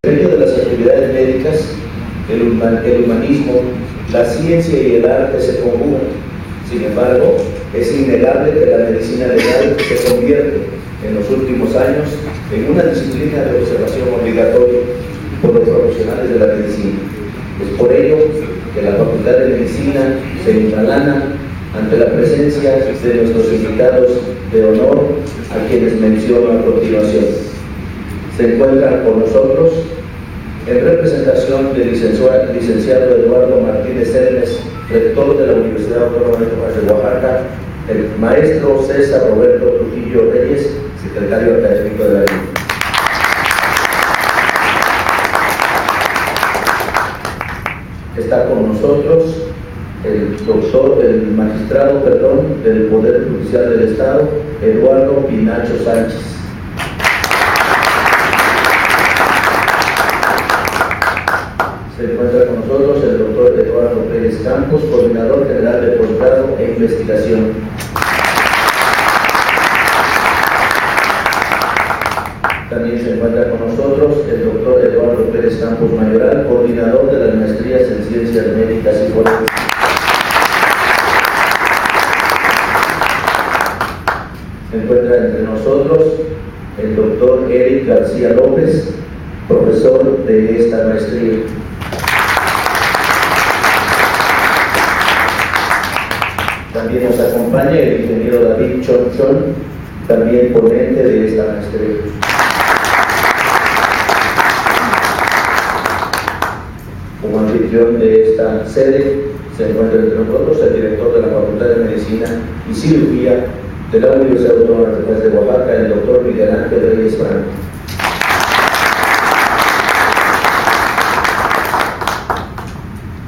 desempeño de las actividades médicas, el humanismo, la ciencia y el arte se conjugan. Sin embargo, es innegable que la medicina legal se convierte en los últimos años en una disciplina de observación obligatoria por los profesionales de la medicina. Es por ello que la Facultad de Medicina se engalana ante la presencia de nuestros invitados de honor, a quienes menciono a continuación. Se encuentran con nosotros, en representación del licenciado Eduardo Martínez Hermes, rector de la Universidad Autónoma de Oaxaca, el maestro César Roberto Trujillo Reyes, secretario académico de la UNAM. Está con nosotros el magistrado del Poder Judicial del Estado, Eduardo Pinacho Sánchez. Se encuentra con nosotros el doctor Eduardo Pérez Campos, coordinador general de posgrado e investigación. También se encuentra con nosotros el doctor Eduardo Pérez Campos Mayoral, coordinador de las maestrías en Ciencias Médicas y Forenses. Se encuentra entre nosotros el doctor Eric García López, profesor de esta maestría. También nos acompaña el ingeniero David Chonchon, también ponente de esta maestría. Como anfitrión de esta sede se encuentra entre nosotros el director de la Facultad de Medicina y Cirugía de la Universidad Autónoma de Oaxaca, el doctor Miguel Ángel Reyes Franco.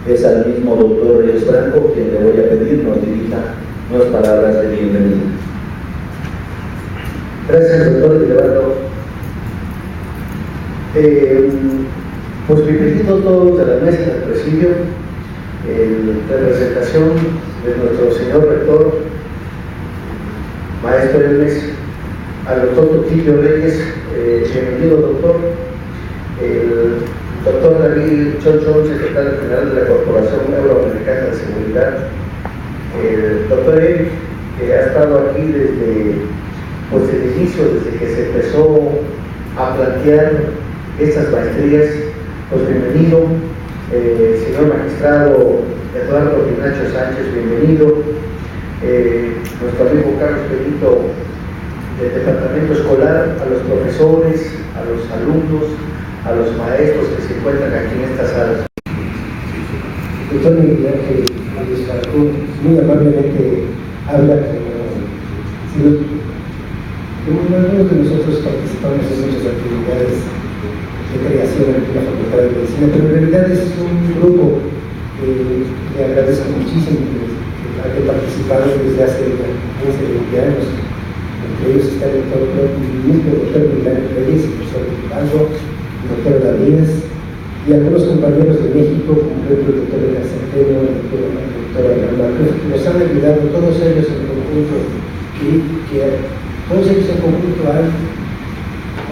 Es al mismo doctor Reyes Franco quien le voy a pedir nos dirija unas palabras de bienvenida. Gracias, doctor Eduardo. Pues bienvenidos todos de la mesa del presidio, en representación de nuestro señor rector, maestro Hermes, al doctor Trujillo Reyes, bienvenido doctor, el doctor David Chonchon, secretario general de la Corporación Euroamericana de Seguridad, el doctor Eric, que ha estado aquí desde el inicio, desde que se empezó a plantear estas maestrías, pues bienvenido, señor magistrado Eduardo Pinacho Sánchez, bienvenido, nuestro amigo Carlos Benito del departamento escolar, a los profesores, a los alumnos, a los maestros que se encuentran aquí en esta sala. Doctor Miguel Ángel Reyes Franco muy amablemente habla como algunos de nosotros participamos en muchas actividades de creación en la Facultad de Medicina, pero en realidad es un grupo que le agradezco muchísimo que haya participado desde hace 15 20 años. Entre ellos está el mismo doctor Miguel Ángel Reyes, el profesor Ricardo, el doctor David y algunos compañeros de México, como por ejemplo el doctor Elena Centeno, el doctor Abraham Marcos, que nos han ayudado, todos ellos en conjunto, todos ellos en conjunto han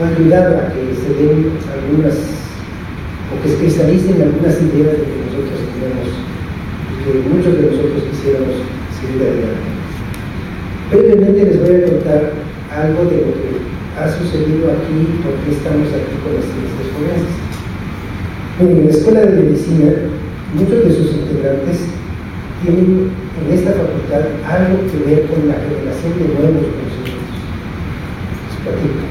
ayudado a que se den algunas, o que se cristalicen algunas ideas de que nosotros tenemos y que muchos de nosotros quisiéramos seguir adelante. Brevemente les voy a contar algo de lo que ha sucedido aquí, por qué estamos aquí con las ciencias forenses. En la Escuela de Medicina, muchos de sus integrantes tienen en esta facultad algo que ver con la generación de nuevos conocimientos. Les platico.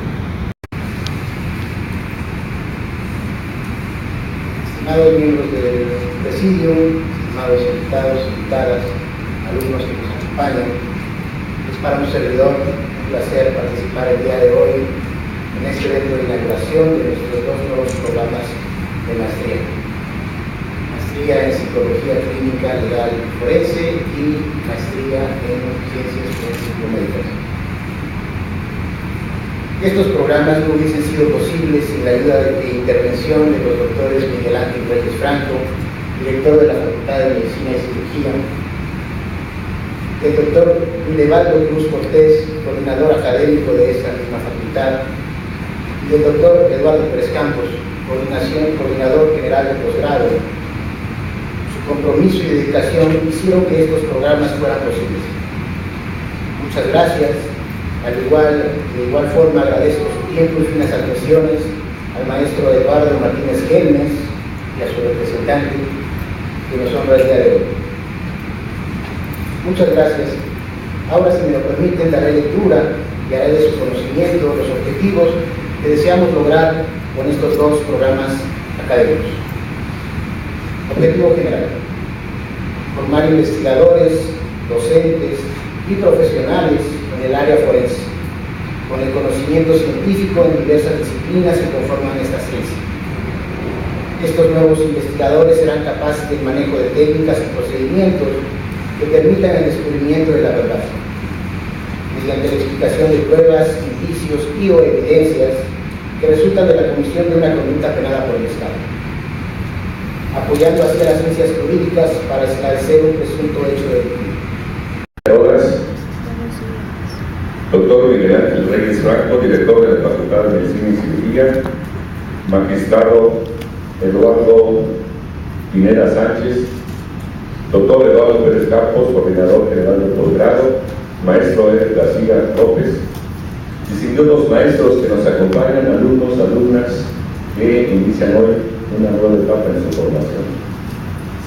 Estimados miembros del presidio, estimados invitados, invitadas, alumnos que nos acompañan, es para un servidor un placer participar el día de hoy en este evento de inauguración de nuestros dos nuevos programas de maestría. Maestría en Psicología Clínica Legal Forense y Maestría en Ciencias Forensico-Médicas. Estos programas no hubiesen sido posibles sin la ayuda e intervención de los doctores Miguel Ángel Reyes Franco, director de la Facultad de Medicina y Cirugía, del doctor Levaldo Cruz Cortés, coordinador académico de esta misma facultad, y del doctor Eduardo Pérez Campos, coordinador general de posgrado. Su compromiso y dedicación hicieron que estos programas fueran posibles. Muchas gracias. De igual forma agradezco su tiempo y finas atenciones al maestro Eduardo Martínez Gelmes y a su representante que nos honra el día de hoy. Muchas gracias. Ahora, si me lo permiten, daré lectura y haré de su conocimiento los objetivos que deseamos lograr con estos dos programas académicos. Objetivo general: formar investigadores, docentes y profesionales en el área forense, con el conocimiento científico en diversas disciplinas que conforman esta ciencia. Estos nuevos investigadores serán capaces del manejo de técnicas y procedimientos que permitan el descubrimiento de la verdad, mediante la explicación de pruebas, indicios y o evidencias que resultan de la comisión de una conducta penada por el Estado, apoyando así a las ciencias jurídicas para esclarecer un presunto hecho delictivo. Doctor Miguel Ángel Reyes Franco, director de la Facultad de Medicina y Cirugía. Magistrado Eduardo Pineda Sánchez. Doctor Eduardo Pérez Campos, coordinador general de posgrado. Maestro Eder García López. Distinguidos maestros que nos acompañan, alumnos, alumnas que inician hoy una nueva etapa en su formación.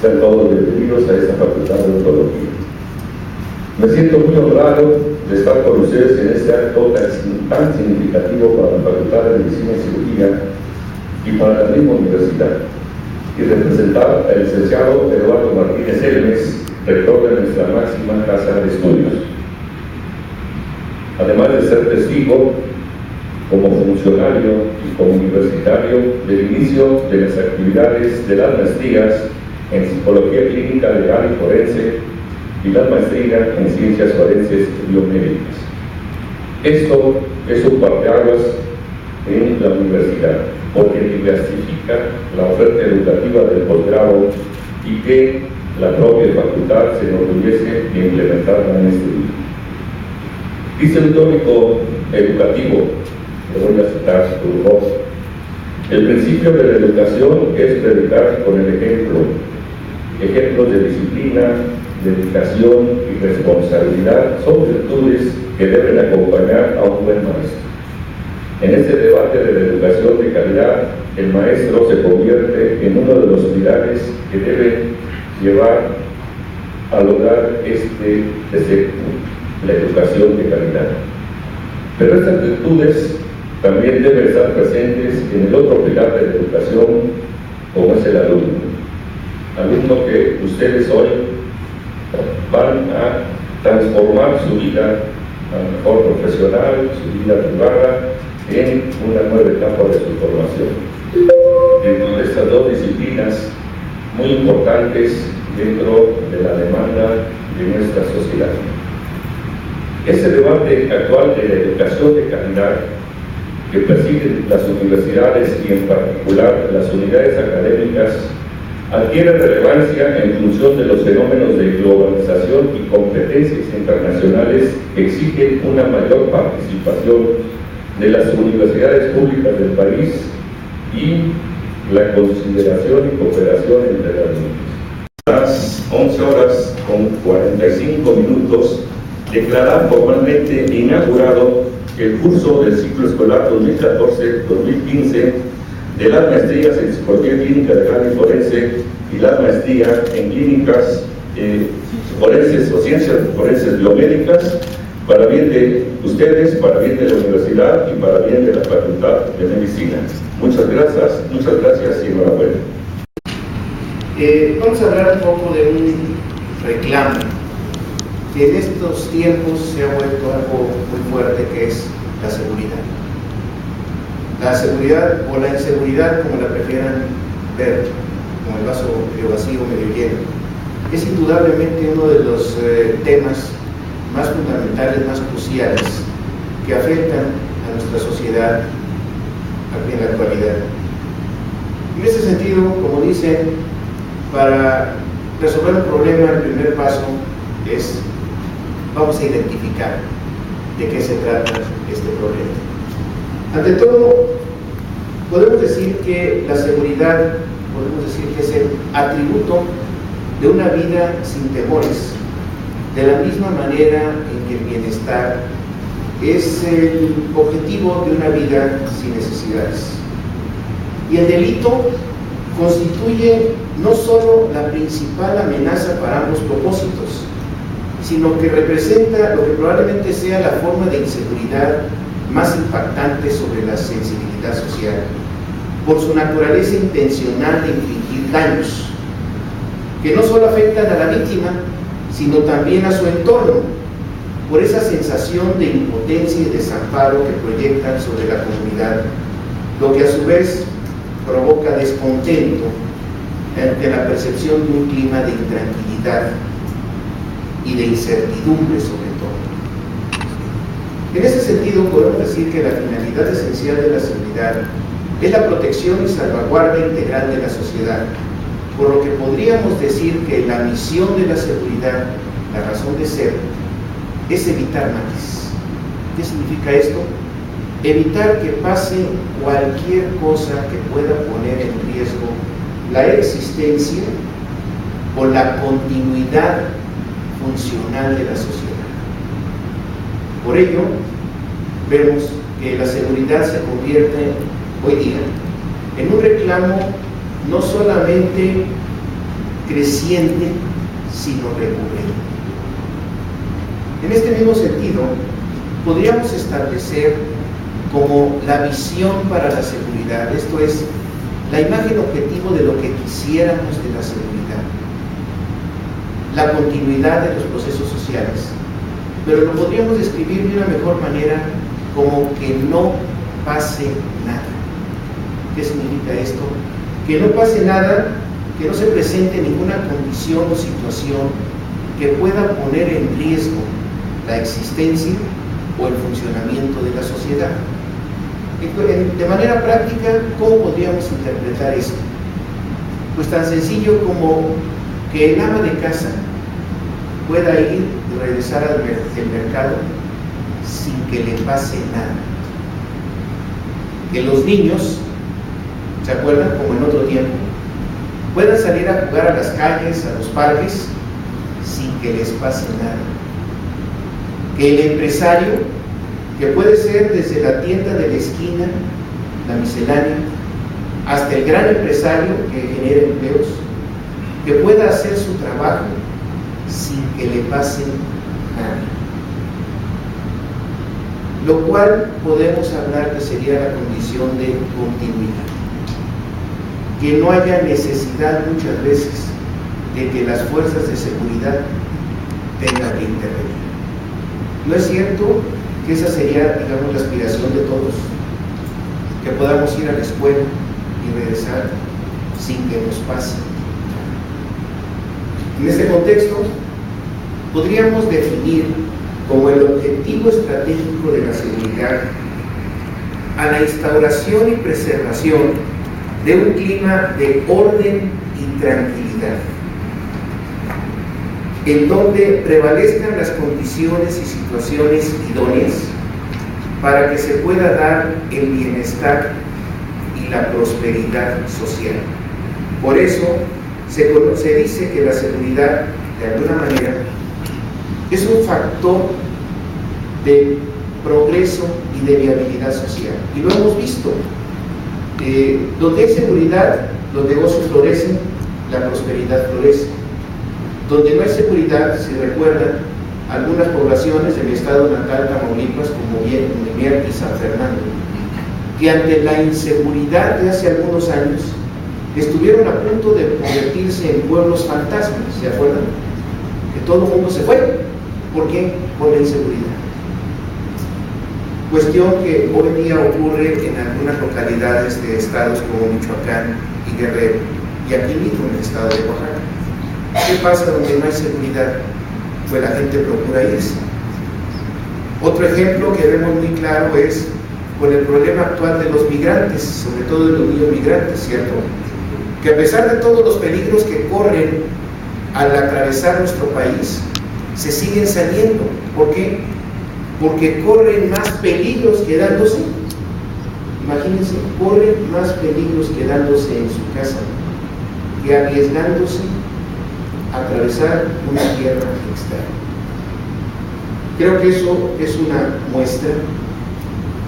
Sean todos bienvenidos a esta Facultad de Odontología. Me siento muy honrado de estar con ustedes en este acto tan significativo para la Facultad de Medicina y Cirugía y para la misma universidad, y representar al licenciado Eduardo Martínez Gelmes, rector de nuestra máxima casa de estudios. Además de ser testigo, como funcionario y como universitario, del inicio de las actividades de las maestrías en Psicología Clínica, Legal y Forense y la maestría en Ciencias Forenses y Biomédicas. Esto es un parteaguas en la universidad, porque diversifica la oferta educativa del posgrado y que la propia facultad se enorgullece de implementarla en este día. Dice el tópico educativo, le voy a citar su voz: el principio de la educación es predicar con el ejemplo, ejemplos de disciplina, dedicación y responsabilidad son virtudes que deben acompañar a un buen maestro. En este debate de la educación de calidad, el maestro se convierte en uno de los pilares que debe llevar a lograr este precepto, la educación de calidad. Pero estas virtudes también deben estar presentes en el otro pilar de la educación, como es el alumno. Alumno que ustedes hoy van a transformar su vida, a lo mejor profesional, su vida privada, en una nueva etapa de su formación. Dentro de estas dos disciplinas muy importantes dentro de la demanda de nuestra sociedad. Ese debate actual de la educación de calidad que persiguen las universidades y en particular las unidades académicas adquiere relevancia en función de los fenómenos de globalización y competencias internacionales que exigen una mayor participación de las universidades públicas del país y la consideración y cooperación entre las mismas. A las 11:45 declarar formalmente inaugurado el curso del ciclo escolar 2014-2015 de las maestrías en Psicología Clínica, Legal y Forense y la maestría en Clínicas Forenses o Ciencias Forenses Biomédicas, para bien de ustedes, para bien de la universidad y para bien de la Facultad de Medicina. Muchas gracias y enhorabuena. Vamos a hablar un poco de un reclamo que en estos tiempos se ha vuelto algo muy fuerte, que es la seguridad. La seguridad o la inseguridad, como la prefieran ver, como el vaso medio vacío, medio lleno, es indudablemente uno de los temas más fundamentales, más cruciales, que afectan a nuestra sociedad en la actualidad. En ese sentido, como dicen, para resolver un problema, el primer paso es, vamos a identificar de qué se trata este problema. Ante todo, Podemos decir que la seguridad, es el atributo de una vida sin temores, de la misma manera en que el bienestar es el objetivo de una vida sin necesidades. Y el delito constituye no solo la principal amenaza para ambos propósitos, sino que representa lo que probablemente sea la forma de inseguridad más impactante sobre la sensibilidad social, por su naturaleza intencional de infligir daños, que no solo afectan a la víctima, sino también a su entorno, por esa sensación de impotencia y desamparo que proyectan sobre la comunidad, lo que a su vez provoca descontento ante la percepción de un clima de intranquilidad y de incertidumbre sobre todo. En ese sentido, podemos decir que la finalidad esencial de la seguridad es la protección y salvaguarda integral de la sociedad, por lo que podríamos decir que la misión de la seguridad, la razón de ser, es evitar males. ¿Qué significa esto? Evitar que pase cualquier cosa que pueda poner en riesgo la existencia o la continuidad funcional de la sociedad. Por ello, vemos que la seguridad se convierte hoy día en un reclamo no solamente creciente, sino recurrente. En este mismo sentido, podríamos establecer como la visión para la seguridad, esto es, la imagen objetivo de lo que quisiéramos de la seguridad, la continuidad de los procesos sociales, pero lo podríamos describir de una mejor manera como que no pase nada. ¿Qué significa esto? Que no pase nada, que no se presente ninguna condición o situación que pueda poner en riesgo la existencia o el funcionamiento de la sociedad. De manera práctica, ¿cómo podríamos interpretar esto? Pues tan sencillo como que el ama de casa pueda ir y regresar al mercado sin que le pase nada. Que los niños, ¿se acuerdan? Como en otro tiempo, puedan salir a jugar a las calles, a los parques, sin que les pase nada. Que el empresario, que puede ser desde la tienda de la esquina, la miscelánea, hasta el gran empresario que genera empleos, que pueda hacer su trabajo sin que le pase nada. Lo cual podemos hablar que sería la condición de continuidad. Que no haya necesidad muchas veces de que las fuerzas de seguridad tengan que intervenir. ¿No es cierto que esa sería, digamos, la aspiración de todos? Que podamos ir a la escuela y regresar sin que nos pase. En este contexto, podríamos definir como el objetivo estratégico de la seguridad a la instauración y preservación de un clima de orden y tranquilidad, en donde prevalezcan las condiciones y situaciones idóneas para que se pueda dar el bienestar y la prosperidad social. Por eso se dice que la seguridad, de alguna manera, es un factor de progreso y de viabilidad social. Y lo hemos visto. Donde hay seguridad, los negocios florecen, la prosperidad florece. Donde no hay seguridad, si recuerdan, algunas poblaciones de mi estado natal, Tamaulipas, como Mier y San Fernando, que ante la inseguridad de hace algunos años, estuvieron a punto de convertirse en pueblos fantasmas, ¿se acuerdan? Que todo el mundo se fue. ¿Por qué? Por la inseguridad. Cuestión que hoy día ocurre en algunas localidades de estados como Michoacán y Guerrero, y aquí mismo en el estado de Oaxaca. ¿Qué pasa donde no hay seguridad? Pues la gente procura irse. Otro ejemplo que vemos muy claro es con el problema actual de los migrantes, sobre todo de los niños migrantes, ¿cierto? Que a pesar de todos los peligros que corren al atravesar nuestro país, se siguen saliendo. ¿Por qué? Porque corren más peligros quedándose. imagínense, corren más peligros quedándose en su casa que arriesgándose a atravesar una tierra extraña. Creo que eso es una muestra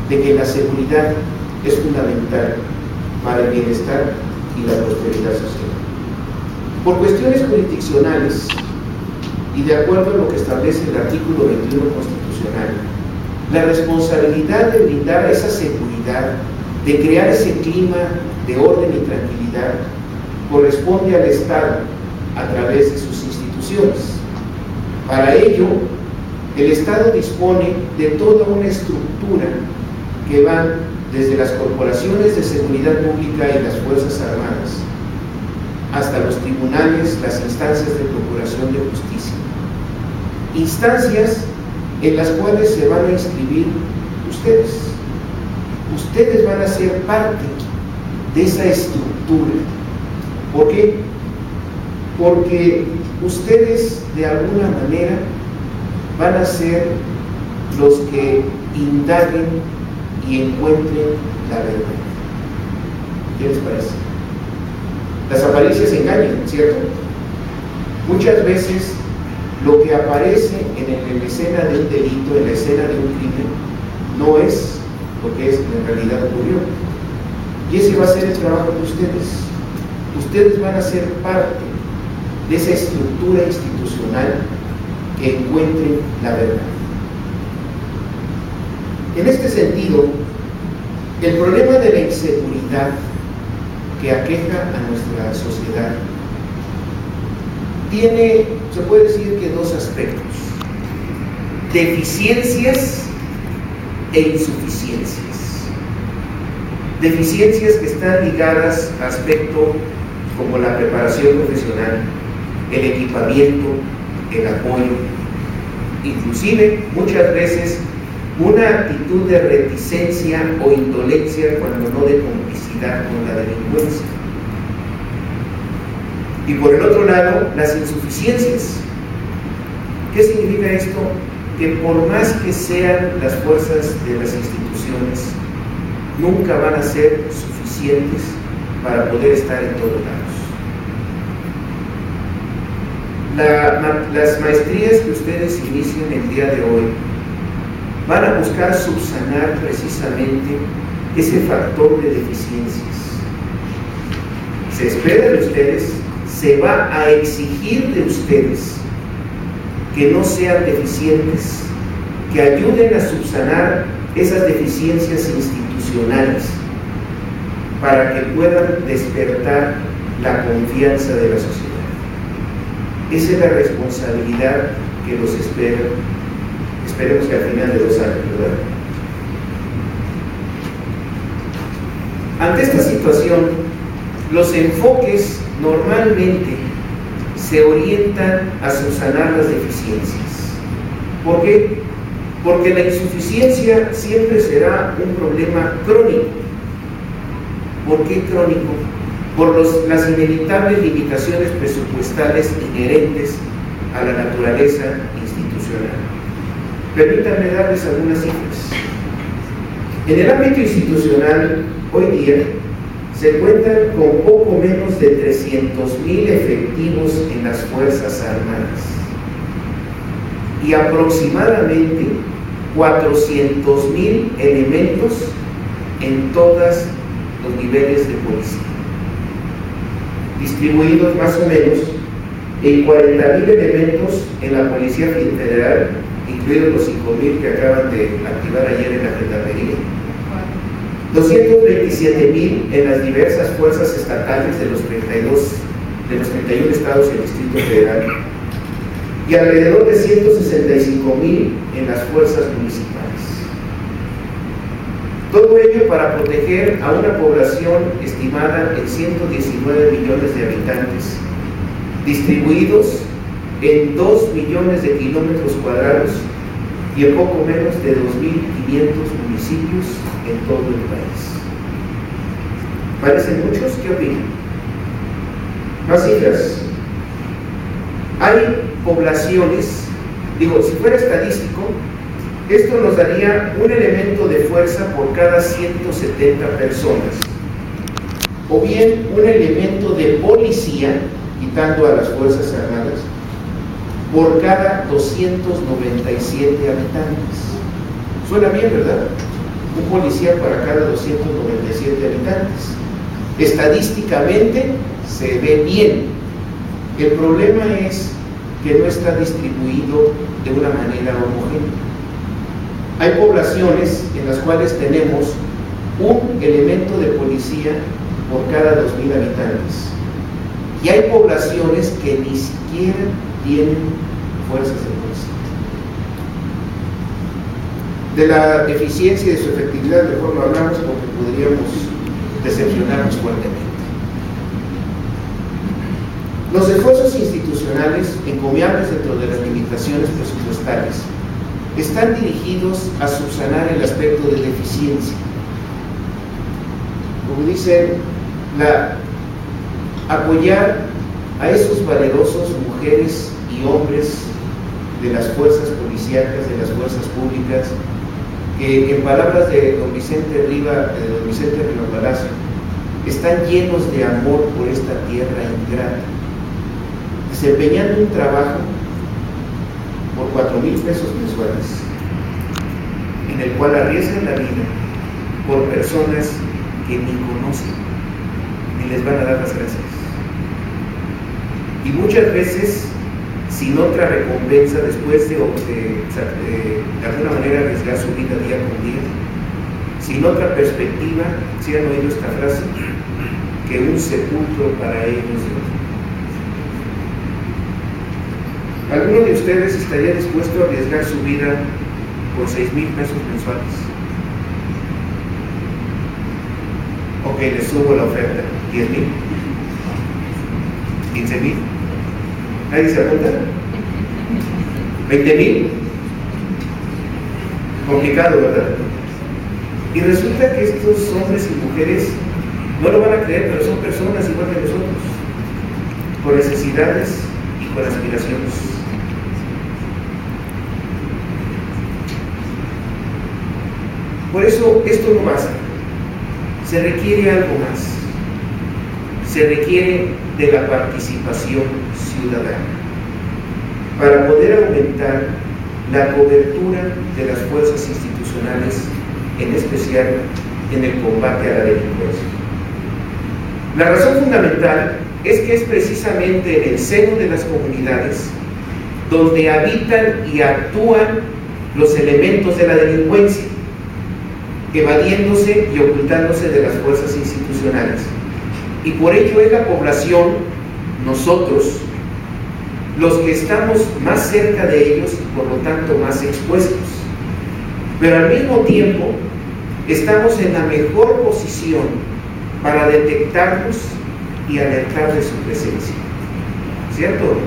de que la seguridad es fundamental para el bienestar y la prosperidad social. Por cuestiones jurisdiccionales y de acuerdo a lo que establece el artículo 21 constitucional, la responsabilidad de brindar esa seguridad, de crear ese clima de orden y tranquilidad, corresponde al Estado a través de sus instituciones. Para ello, el Estado dispone de toda una estructura que va desde las corporaciones de seguridad pública y las Fuerzas Armadas hasta los tribunales, las instancias de procuración de justicia. Instancias en las cuales se van a inscribir ustedes. Ustedes van a ser parte de esa estructura. ¿Por qué? Porque ustedes de alguna manera van a ser los que indaguen y encuentren la verdad. ¿Qué les parece? Las apariencias engañan, ¿cierto? Muchas veces lo que aparece en la escena de un delito, en la escena de un crimen, no es lo que en realidad ocurrió. Y ese va a ser el trabajo de ustedes. Ustedes van a ser parte de esa estructura institucional que encuentre la verdad. En este sentido, el problema de la inseguridad que aqueja a nuestra sociedad tiene, se puede decir que dos aspectos: deficiencias e insuficiencias. Deficiencias que están ligadas a aspectos como la preparación profesional, el equipamiento, el apoyo, inclusive muchas veces una actitud de reticencia o indolencia, cuando no de complicidad con la delincuencia. Y por el otro lado, las insuficiencias. ¿Qué significa esto? Que por más que sean las fuerzas de las instituciones, nunca van a ser suficientes para poder estar en todos lados. Las maestrías que ustedes inician el día de hoy van a buscar subsanar precisamente ese factor de deficiencias. Se espera de ustedes, se va a exigir de ustedes que no sean deficientes, que ayuden a subsanar esas deficiencias institucionales para que puedan despertar la confianza de la sociedad. Esa es la responsabilidad que los espera. Esperemos que al final de 2 años, ¿verdad? Ante esta situación, los enfoques normalmente se orientan a subsanar las deficiencias. ¿Por qué? Porque la insuficiencia siempre será un problema crónico. ¿Por qué crónico? Por las inevitables limitaciones presupuestales inherentes a la naturaleza institucional. Permítanme darles algunas cifras. En el ámbito institucional, hoy día, se cuentan con poco menos de 300,000 efectivos en las Fuerzas Armadas y aproximadamente 400,000 elementos en todos los niveles de policía, distribuidos más o menos en 40,000 elementos en la Policía Federal, incluidos los 5,000 que acaban de activar ayer en la Gendarmería, 227,000 en las diversas fuerzas estatales de los 31 estados y el Distrito Federal, y alrededor de 165,000 en las fuerzas municipales. Todo ello para proteger a una población estimada en 119 millones de habitantes, distribuidos en 2 millones de kilómetros cuadrados y en poco menos de 2.500 municipios en todo el país. ¿Parecen muchos? ¿Qué opinan? Más cifras. Hay poblaciones, digo, si fuera estadístico, Esto nos daría un elemento de fuerza por cada 170 personas, o bien un elemento de policía, quitando a las Fuerzas Armadas, por cada 297 habitantes. Suena bien, ¿verdad? Un policía para cada 297 habitantes. Estadísticamente se ve bien. El problema es que no está distribuido de una manera homogénea. Hay poblaciones en las cuales tenemos un elemento de policía por cada 2.000 habitantes. Y hay poblaciones que ni siquiera tienen fuerzas de policía. De la eficiencia y de su efectividad mejor no hablamos porque podríamos decepcionarnos fuertemente. Los esfuerzos institucionales, encomiables dentro de las limitaciones presupuestarias, están dirigidos a subsanar el aspecto de la eficiencia. Como dicen, apoyar a esos valerosos mujeres y hombres de las fuerzas policíacas, de las fuerzas públicas, que en palabras de don Vicente Riva Palacio, están llenos de amor por esta tierra ingrata, desempeñando un trabajo por 4,000 pesos mensuales, en el cual arriesgan la vida por personas que ni conocen, ni les van a dar las gracias. Y muchas veces, sin otra recompensa, después de alguna manera arriesgar su vida día con día, sin otra perspectiva, si han oído esta frase, que un sepulcro para ellos. ¿Alguno de ustedes estaría dispuesto a arriesgar su vida por 6,000 pesos mensuales? Ok, les subo la oferta. 10,000, 15,000. ¿Nadie se apunta? 20,000. Complicado, ¿verdad? Y resulta que estos hombres y mujeres no lo van a creer, pero son personas igual que nosotros, con necesidades y con aspiraciones. Por eso esto no basta. Se requiere algo más. Se requiere de la participación ciudadana para poder aumentar la cobertura de las fuerzas institucionales, en especial en el combate a la delincuencia. La razón fundamental es que es precisamente en el seno de las comunidades donde habitan y actúan los elementos de la delincuencia, evadiéndose y ocultándose de las fuerzas institucionales. Y por ello es la población, nosotros, los que estamos más cerca de ellos y por lo tanto más expuestos. Pero al mismo tiempo estamos en la mejor posición para detectarlos y alertar de su presencia. ¿Cierto?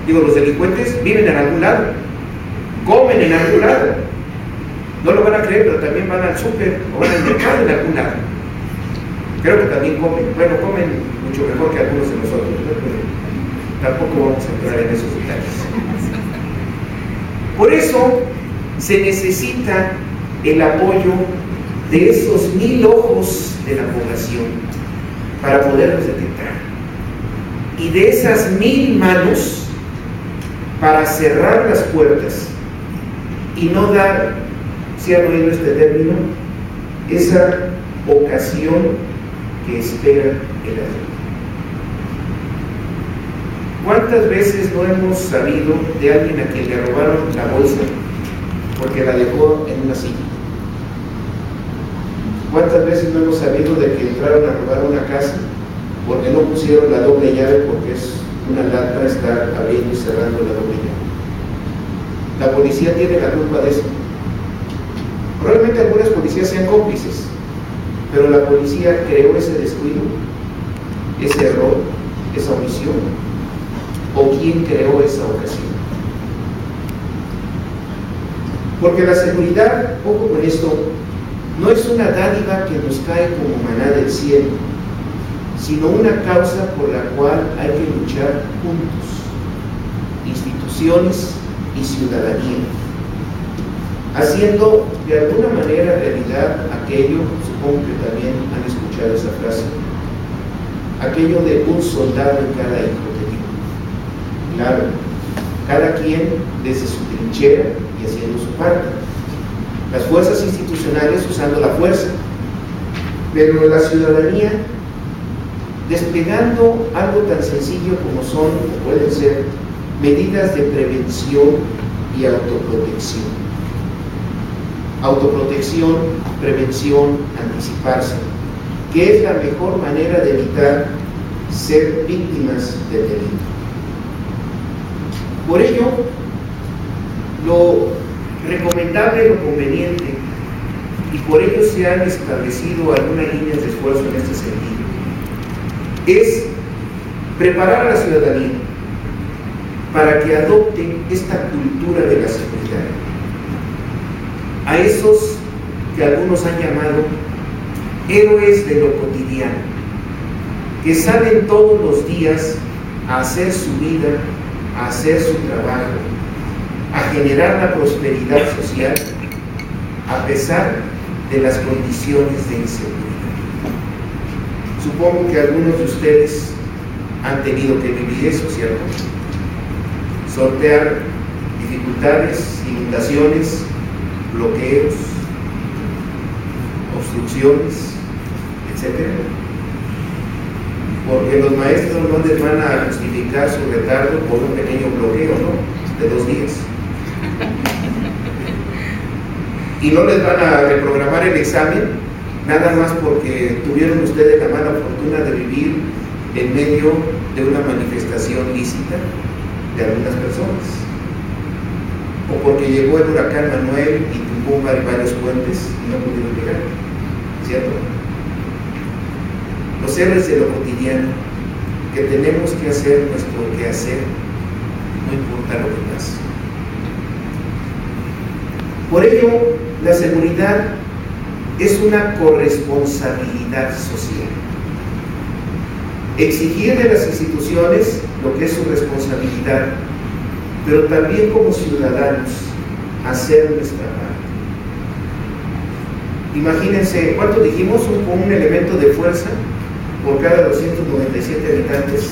Digo, los delincuentes viven en algún lado, comen en algún lado. No lo van a creer, pero también van al súper o van al mercado en algún lado. Creo que también comen. Bueno, comen mucho mejor que algunos de nosotros, ¿no? Pero tampoco vamos a entrar en esos detalles. Por eso se necesita el apoyo de esos 1,000 ojos de la población para poderlos detectar, y de esas 1,000 manos para cerrar las puertas y no dar, si han oído este término, esa ocasión que espera el adulto. ¿Cuántas veces no hemos sabido de alguien a quien le robaron la bolsa porque la dejó en una silla? ¿Cuántas veces no hemos sabido de que entraron a robar una casa porque no pusieron la doble llave, porque es una lata estar abriendo y cerrando la doble llave? La policía tiene la culpa de eso. Probablemente algunas policías sean cómplices, pero la policía creó ese descuido, ese error, esa omisión, o quién creó esa ocasión. Porque la seguridad, ojo con esto, no es una dádiva que nos cae como maná del cielo, sino una causa por la cual hay que luchar juntos, instituciones y ciudadanía. haciendo de alguna manera realidad aquello, supongo que también han escuchado esa frase, aquello de un soldado en cada hijo de Dios. Claro, cada quien desde su trinchera y haciendo su parte. Las fuerzas institucionales usando la fuerza, pero la ciudadanía desplegando algo tan sencillo como son o pueden ser medidas de prevención y autoprotección. Autoprotección, prevención, anticiparse, que es la mejor manera de evitar ser víctimas del delito. Por ello, lo recomendable, lo conveniente, y por ello se han establecido algunas líneas de esfuerzo en este sentido, es preparar a la ciudadanía para que adopte esta cultura de la seguridad. A esos que algunos han llamado héroes de lo cotidiano, que salen todos los días a hacer su vida, a hacer su trabajo, a generar la prosperidad social a pesar de las condiciones de inseguridad. Supongo que algunos de ustedes han tenido que vivir eso, ¿cierto? Sortear dificultades, inundaciones, bloqueos, obstrucciones, etc. Porque los maestros no les van a justificar su retardo por un pequeño bloqueo, ¿no? De 2 días. Y no les van a reprogramar el examen nada más porque tuvieron ustedes la mala fortuna de vivir en medio de una manifestación lícita de algunas personas, o porque llegó el huracán Manuel y tumbó varios puentes y no pudieron llegar, ¿cierto? Los héroes de lo cotidiano, que tenemos que hacer nuestro quehacer, no importa lo que pase. Por ello, la seguridad es una corresponsabilidad social. Exigir de las instituciones lo que es su responsabilidad, pero también como ciudadanos hacer nuestra parte. Imagínense, ¿cuánto dijimos? Un elemento de fuerza por cada 297 habitantes.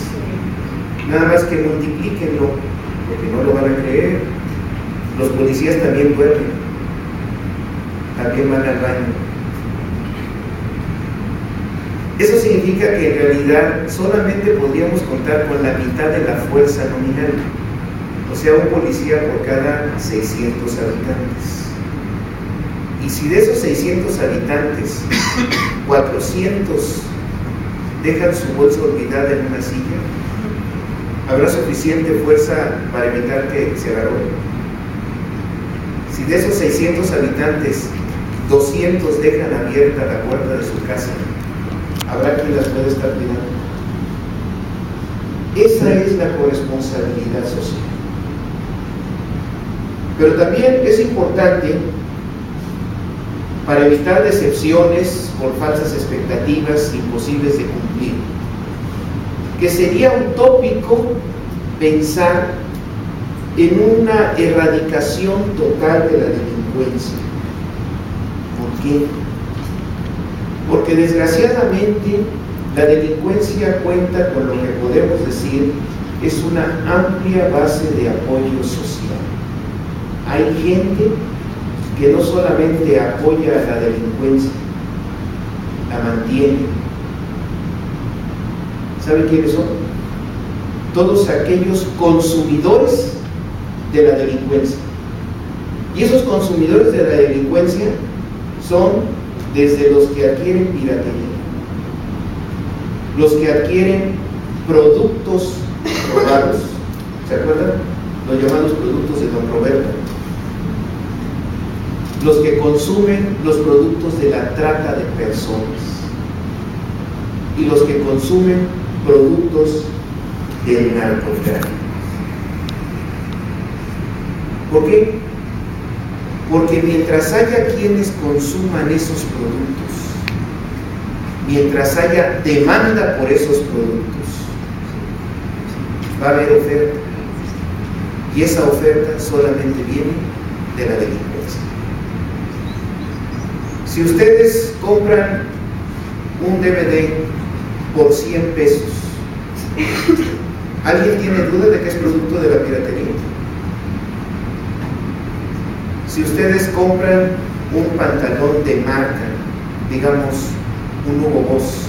Nada más que multiplíquenlo, porque no lo van a creer. Los policías también duermen, también van al baño. Eso significa que en realidad solamente podríamos contar con la mitad de la fuerza nominal, o sea, un policía por cada 600 habitantes. Y si de esos 600 habitantes, 400 dejan su bolsa olvidada en una silla, ¿habrá suficiente fuerza para evitar que se la roben? Si de esos 600 habitantes, 200 dejan abierta la puerta de su casa, ¿habrá quien las puede estar cuidando? Esa es la corresponsabilidad social. Pero también es importante, para evitar decepciones por falsas expectativas imposibles de cumplir, que sería utópico pensar en una erradicación total de la delincuencia. ¿Por qué? Porque desgraciadamente la delincuencia cuenta con lo que podemos decir es una amplia base de apoyo social. Hay gente que no solamente apoya a la delincuencia, la mantiene. ¿Saben quiénes son? Todos aquellos consumidores de la delincuencia. Y esos consumidores de la delincuencia son desde los que adquieren piratería, los que adquieren productos robados, ¿se acuerdan? Los llamados productos de Don Roberto, los que consumen los productos de la trata de personas y los que consumen productos del narcotráfico. ¿Por qué? Porque mientras haya quienes consuman esos productos, mientras haya demanda por esos productos, va a haber oferta. Y esa oferta solamente viene de la delincuencia. Si ustedes compran un DVD por 100 pesos, ¿alguien tiene duda de que es producto de la piratería? Si ustedes compran un pantalón de marca, digamos un Hugo Boss,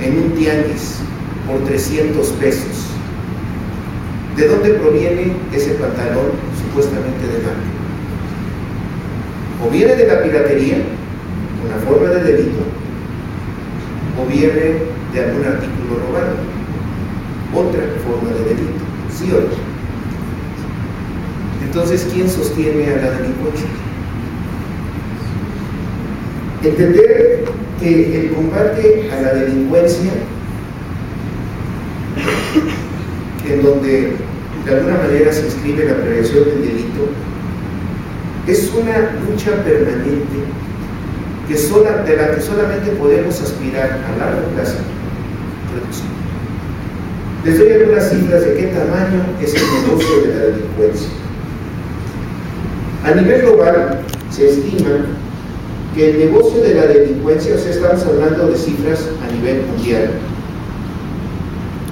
en un tianguis por 300 pesos, ¿de dónde proviene ese pantalón supuestamente de marca? O viene de la piratería, una forma de delito, o viene de algún artículo robado, otra forma de delito, ¿sí o no? Entonces, ¿quién sostiene a la delincuencia? Entender que el combate a la delincuencia, en donde de alguna manera se inscribe la prevención del delito, es una lucha permanente de la que solamente podemos aspirar a largo plazo reducir. Les doy algunas cifras de qué tamaño es el negocio de la delincuencia. A nivel global se estima que el negocio de la delincuencia, o sea, estamos hablando de cifras a nivel mundial,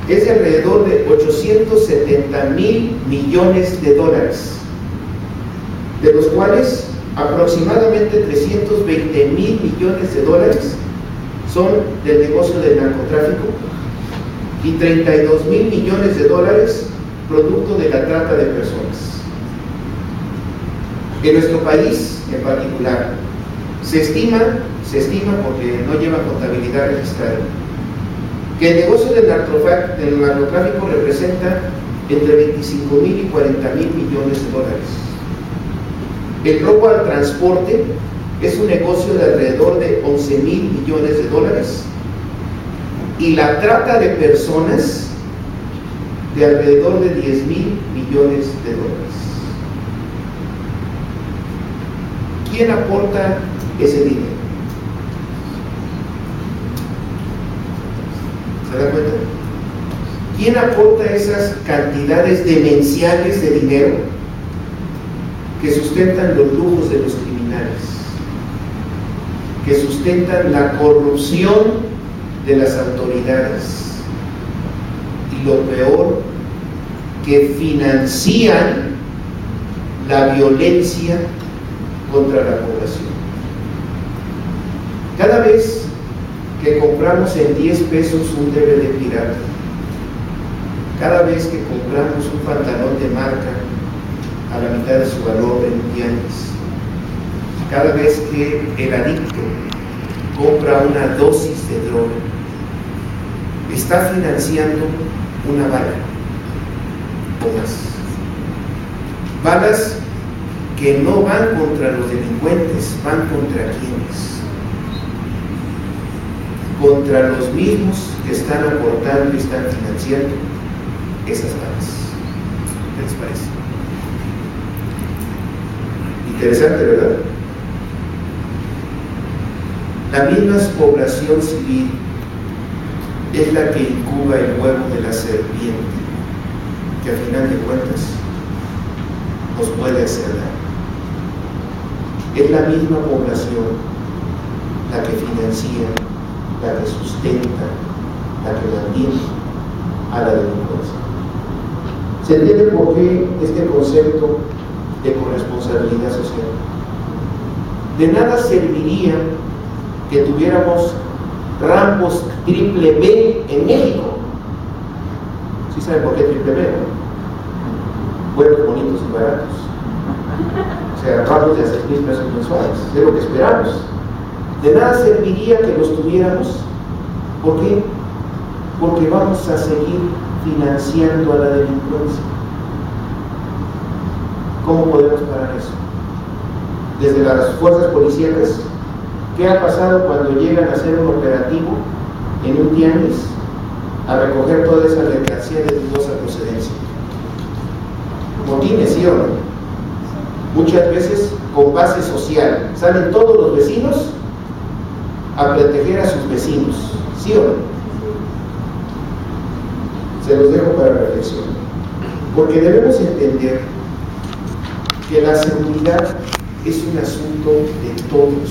es de alrededor de 870,000 millones de dólares, de los cuales aproximadamente 320,000 millones de dólares son del negocio del narcotráfico y 32,000 millones de dólares producto de la trata de personas. En nuestro país en particular se estima porque no lleva contabilidad registrada, que el negocio del narcotráfico representa entre 25,000 y 40,000 millones de dólares. El robo al transporte es un negocio de alrededor de 11,000 millones de dólares y la trata de personas de alrededor de 10,000 millones de dólares. ¿Quién aporta ese dinero? ¿Se da cuenta? ¿Quién aporta esas cantidades demenciales de dinero que sustentan los lujos de los criminales, que sustentan la corrupción de las autoridades y lo peor, que financian la violencia contra la población? Cada vez que compramos en 10 pesos un DVD pirata, cada vez que compramos un pantalón de marca a la mitad de su valor en un tianguis, cada vez que el adicto compra una dosis de droga, está financiando una bala o más. Balas que no van contra los delincuentes, van contra quienes, contra los mismos que están aportando y están financiando esas balas. ¿Qué les parece? Interesante, ¿verdad? La misma población civil es la que incuba el huevo de la serpiente, que a final de cuentas nos puede hacer daño. Es la misma población la que financia, la que sustenta, la que mantiene a la delincuencia. ¿Se entiende por qué este concepto de corresponsabilidad social? De nada serviría que tuviéramos rambos triple B en México. ¿Sí saben por qué triple B? Buenos, bonitos y baratos. O sea, rambos de a 6,000 pesos mensuales, es lo que esperamos. De nada serviría que los tuviéramos. ¿Por qué? Porque vamos a seguir financiando a la delincuencia. ¿Cómo podemos parar eso? Desde las fuerzas policíacas, ¿qué ha pasado cuando llegan a hacer un operativo en un tianguis a recoger toda esa mercancía de dudosa procedencia? Motines, ¿sí o no? Muchas veces con base social. Salen todos los vecinos a proteger a sus vecinos, ¿sí o no? Se los dejo para reflexión. Porque debemos entender que la seguridad es un asunto de todos.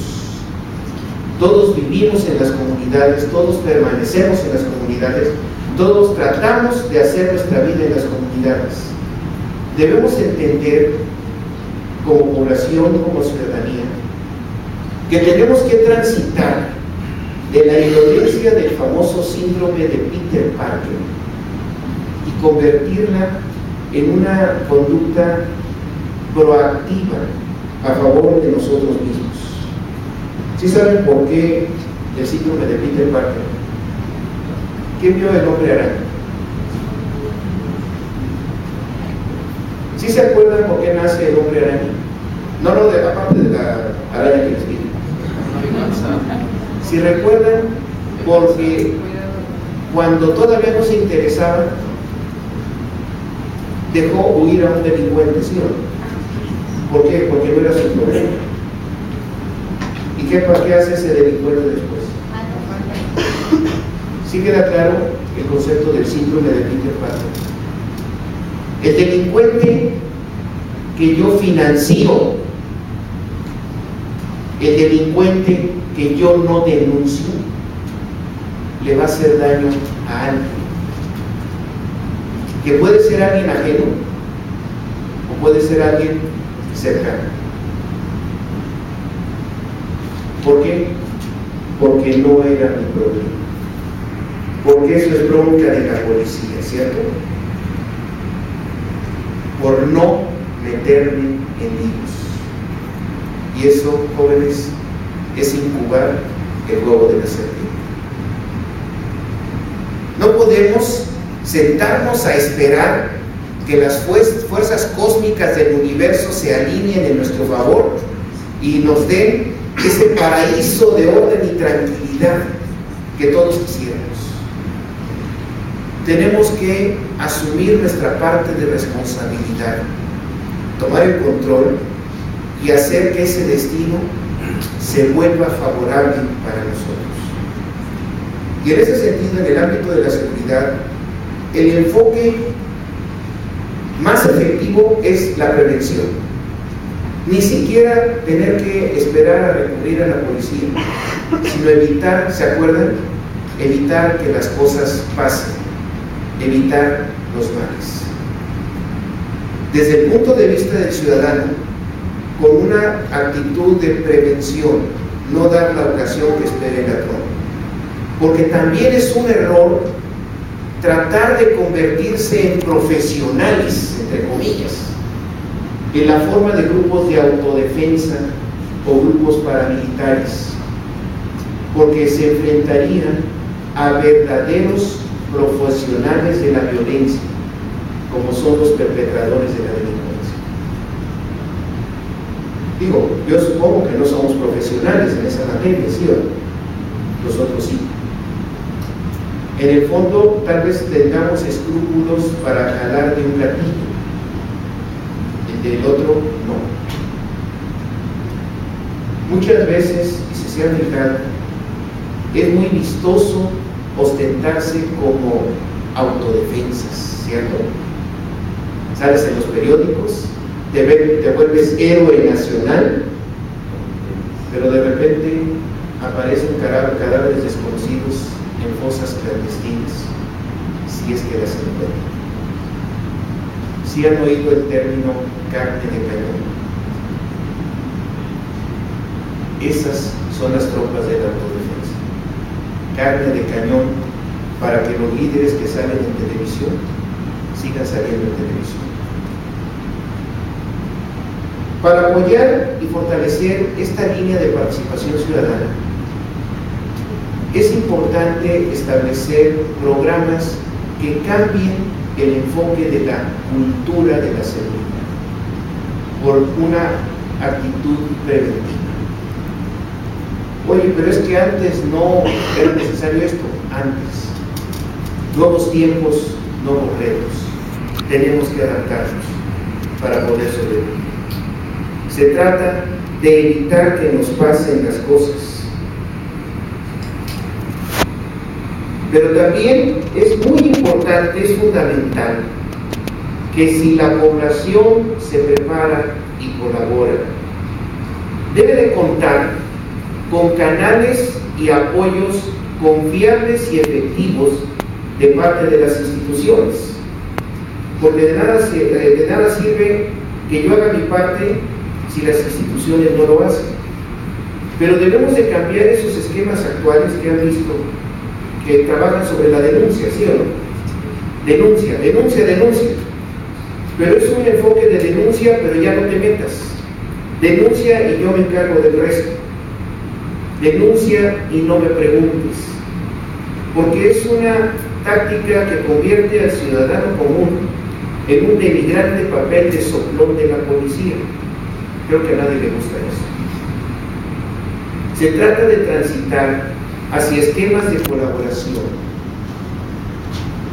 todos vivimos en las comunidades, todos permanecemos en las comunidades, todos tratamos de hacer nuestra vida en las comunidades. Debemos entender, como población, como ciudadanía, que tenemos que transitar de la indolencia del famoso síndrome de Peter Parker y convertirla en una conducta proactiva a favor de nosotros mismos. ¿Sí saben por qué el síndrome de Peter Parker? ¿Quién vio el hombre araña? ¿Sí se acuerdan por qué nace el hombre araña? No, aparte de la araña que les digo. Si recuerdan, porque cuando todavía no se interesaba, dejó huir a un delincuente, ¿sí o no? ¿Por qué? Porque no era su problema. ¿Y qué hace ese delincuente después? ¿Sí queda claro el concepto del síndrome de Peter Parker? El delincuente que yo financio, el delincuente que yo no denuncio, le va a hacer daño a alguien, que puede ser alguien ajeno o puede ser alguien cercano. ¿Por qué? Porque no era mi problema. Porque eso es bronca de la policía, ¿cierto? Por no meterme en líos. Y eso, jóvenes, es incubar el huevo de la serpiente. No podemos sentarnos a esperar que las fuerzas cósmicas del universo se alineen en nuestro favor y nos den ese paraíso de orden y tranquilidad que todos quisiéramos. Tenemos que asumir nuestra parte de responsabilidad, tomar el control y hacer que ese destino se vuelva favorable para nosotros. Y en ese sentido, en el ámbito de la seguridad, el enfoque más efectivo es la prevención. Ni siquiera tener que esperar a recurrir a la policía, sino evitar, ¿se acuerdan? Evitar que las cosas pasen, evitar los males. Desde el punto de vista del ciudadano, con una actitud de prevención, no dar la ocasión que espere el ladrón. Porque también es un error tratar de convertirse en profesionales, entre comillas, en la forma de grupos de autodefensa o grupos paramilitares, porque se enfrentarían a verdaderos profesionales de la violencia, como son los perpetradores de la delincuencia. Digo, yo supongo que no somos profesionales en esa materia, ¿sí o no? Nosotros sí. En el fondo, tal vez tengamos escrúpulos para jalar de un gatillo, el del otro no. Muchas veces, y si se han fijado, es muy vistoso ostentarse como autodefensas, ¿cierto? Sales en los periódicos, te vuelves héroe nacional, pero de repente aparecen cadáveres desconocidos en fosas clandestinas, si es que las encuentran. ¿Sí han oído el término carne de cañón? Esas son las tropas de la autodefensa. Carne de cañón para que los líderes que salen en televisión sigan saliendo en televisión. Para apoyar y fortalecer esta línea de participación ciudadana, es importante establecer programas que cambien el enfoque de la cultura de la seguridad por una actitud preventiva. Oye, pero es que antes no era necesario esto. Antes. Nuevos tiempos, nuevos retos. Tenemos que adaptarnos para poder sobrevivir. Se trata de evitar que nos pasen las cosas. Pero también es muy importante, es fundamental, que si la población se prepara y colabora, debe de contar con canales y apoyos confiables y efectivos de parte de las instituciones. Porque de nada sirve que yo haga mi parte si las instituciones no lo hacen. Pero debemos de cambiar esos esquemas actuales que han visto, que trabajan sobre la denuncia, ¿sí o no? Denuncia, denuncia, denuncia. Pero es un enfoque de denuncia, pero ya no te metas. Denuncia y yo me encargo del resto. Denuncia y no me preguntes. Porque es una táctica que convierte al ciudadano común en un denigrante papel de soplón de la policía. Creo que a nadie le gusta eso. Se trata de transitar hacia esquemas de colaboración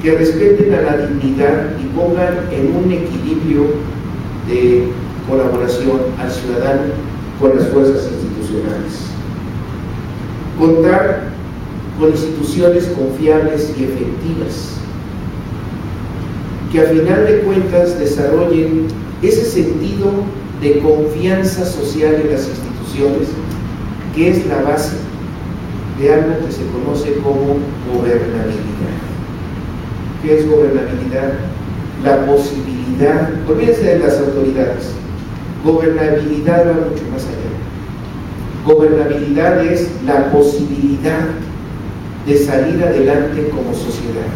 que respeten a la dignidad y pongan en un equilibrio de colaboración al ciudadano con las fuerzas institucionales. Contar con instituciones confiables y efectivas, que a final de cuentas desarrollen ese sentido de confianza social en las instituciones, que es la base de algo que se conoce como gobernabilidad. ¿Qué es gobernabilidad? La posibilidad, olvídense de las autoridades, gobernabilidad va mucho más allá. Gobernabilidad es la posibilidad de salir adelante como sociedad.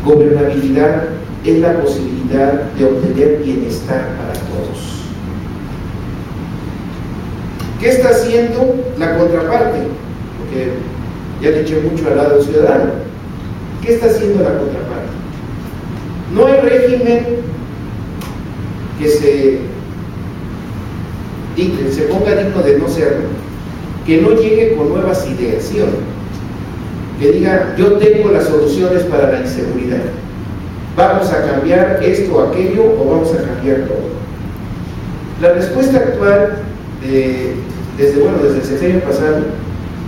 Gobernabilidad es la posibilidad de obtener bienestar para todos. ¿Qué está haciendo la contraparte? Porque ya le eché mucho al lado ciudadano. ¿Qué está haciendo la contraparte? No hay régimen que se ponga digno de no serlo, que no llegue con nuevas ideas, ¿sí o no? Que diga, yo tengo las soluciones para la inseguridad. Vamos a cambiar esto o aquello, o vamos a cambiar todo. La respuesta actual, desde el sexenio pasado,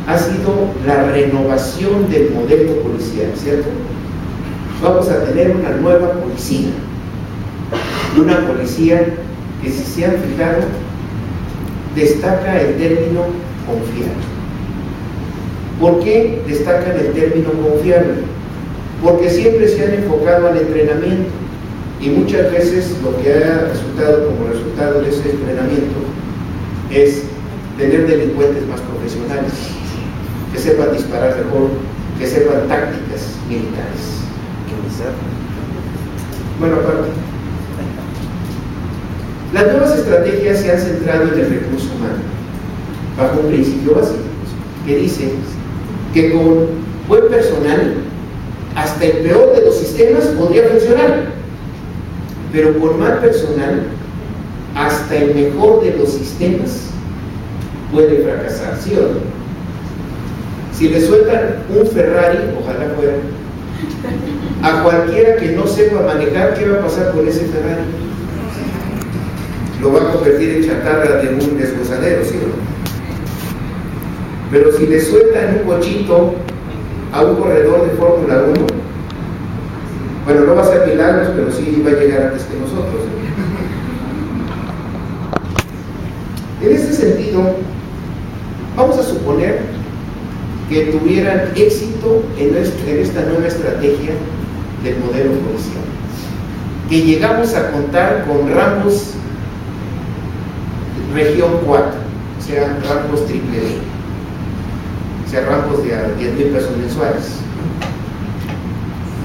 ha sido la renovación del modelo policial, ¿cierto? Vamos a tener una nueva policía. Una policía que, si se han fijado, destaca el término confiable. ¿Por qué destacan el término confiable? Porque siempre se han enfocado al entrenamiento, y muchas veces lo que ha resultado como resultado de ese entrenamiento es tener delincuentes más profesionales, que sepan disparar mejor, que sepan tácticas militares. Bueno, aparte, las nuevas estrategias se han centrado en el recurso humano, bajo un principio básico, que dice que con buen personal, hasta el peor de los sistemas podría funcionar, pero con mal personal, hasta el mejor de los sistemas puede fracasar, ¿sí o no? Si le sueltan un Ferrari, ojalá fuera, a cualquiera que no sepa manejar, ¿qué va a pasar con ese Ferrari? Lo va a convertir en chatarra de un desgozadero, ¿sí o no? Pero si le sueltan un cochito a un corredor de Fórmula 1, bueno, no va a ser milagros, pero sí va a llegar antes que nosotros. En este sentido, vamos a suponer que tuvieran éxito en esta nueva estrategia del modelo policial, que llegamos a contar con rangos región 4, o sea, rangos triple D, o sea, rangos de a 10,000 pesos mensuales,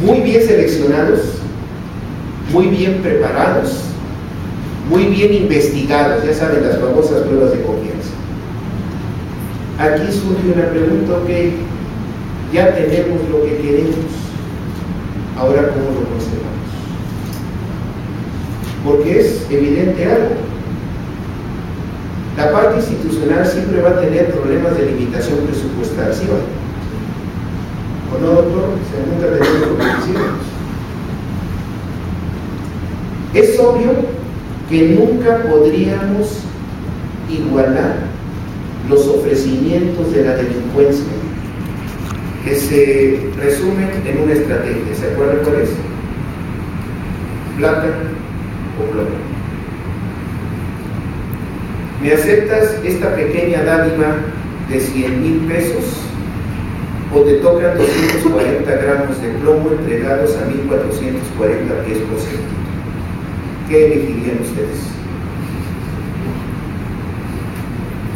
muy bien seleccionados, muy bien preparados, muy bien investigados, ya saben, las famosas pruebas de confianza. Aquí surge una pregunta, ok, ya tenemos lo que queremos, ahora ¿cómo lo conservamos? Porque es evidente algo. La parte institucional siempre va a tener problemas de limitación presupuestal, ¿sí o no? ¿O no, doctor? O sea, nunca tenemos lo que quisiéramos. Es obvio que nunca podríamos igualar los ofrecimientos de la delincuencia, que se resumen en una estrategia. ¿Se acuerdan cuál es? Plata o plomo. ¿Me aceptas esta pequeña dádiva de 100,000 pesos o te tocan 240 gramos de plomo entregados a 1,440 pies por centímetro. ¿Qué elegirían ustedes?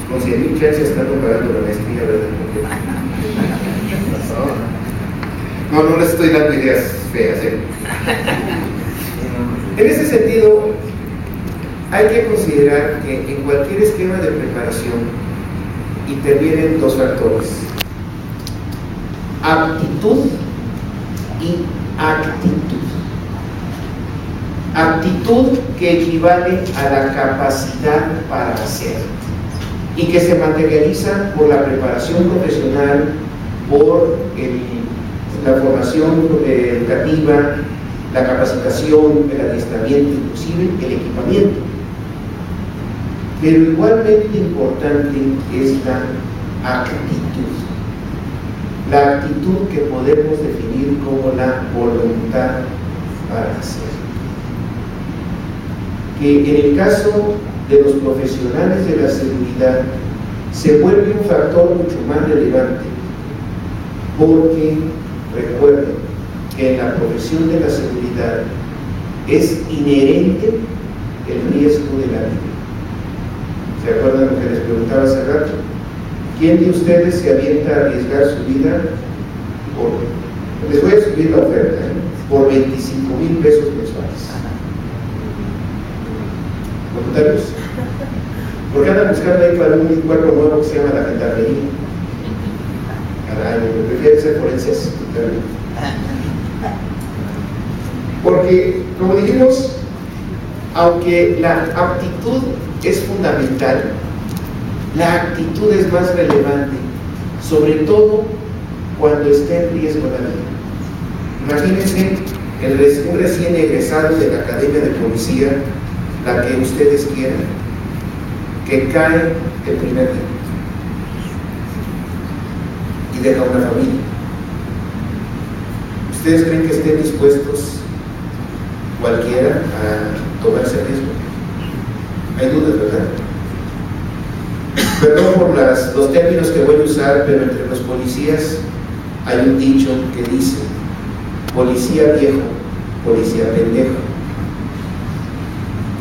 Pues con 100,000 chances están pagando la maestría, ¿verdad? No les estoy dando ideas feas, ¿eh? En ese sentido, hay que considerar que en cualquier esquema de preparación intervienen dos factores: aptitud y actitud. Actitud que equivale a la capacidad para hacer y que se materializa por la preparación profesional, por la formación educativa, la capacitación, el adiestramiento, inclusive el equipamiento. Pero igualmente importante es la actitud. La actitud que podemos definir como la voluntad para hacer. Que en el caso de los profesionales de la seguridad se vuelve un factor mucho más relevante, porque recuerden que en la profesión de la seguridad es inherente el riesgo de la vida. ¿Se acuerdan lo que les preguntaba hace rato? ¿Quién de ustedes se avienta a arriesgar su vida les voy a subir la oferta, por 25,000 pesos mensuales? ¿Voluntarios? Porque andan buscando ahí para un cuerpo nuevo que se llama la gendarmería. Cada año, me prefieren ser forenses. Porque, como dijimos, aunque la aptitud es fundamental, la actitud es más relevante, sobre todo cuando esté en riesgo la vida. Imagínense un recién egresado de la Academia de Policía, la que ustedes quieran, que cae el primer día y deja una familia. ¿Ustedes creen que estén dispuestos cualquiera a tomar ese riesgo? Hay dudas, ¿verdad? Perdón por los términos que voy a usar, pero entre los policías hay un dicho que dice: policía viejo, policía pendejo.